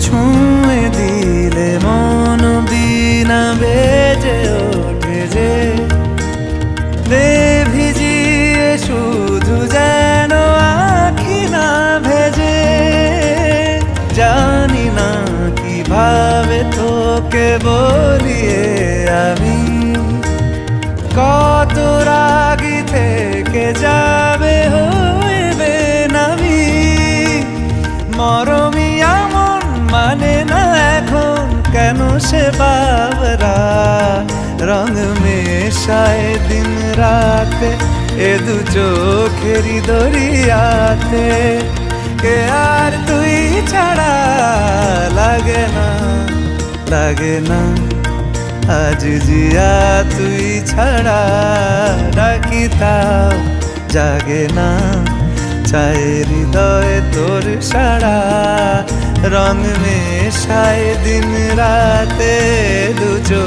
ছুঁয়ে দিলে মন বিনা বেজে ওঠে যে ভিজিয়ে শুধু যেন আখি না ভেজে। জানি না কিভাবে তোকে বলিয়ে আমি কত রাগি থেকে যাবে হইবে নামি। মরমি এমন মানে না এখন কেন সে বাবরা রং মেশায় দিন রাতে এ দু চোখেরই দরিয়াতে। কে আর তুই ছাড়া লাগে না লাগে না আজ জিয়া তুই ছাড়া ডাকি তাও জাগে না। চায় হৃদয় তোর সারা রং মেশায় দিন রাতে দুজো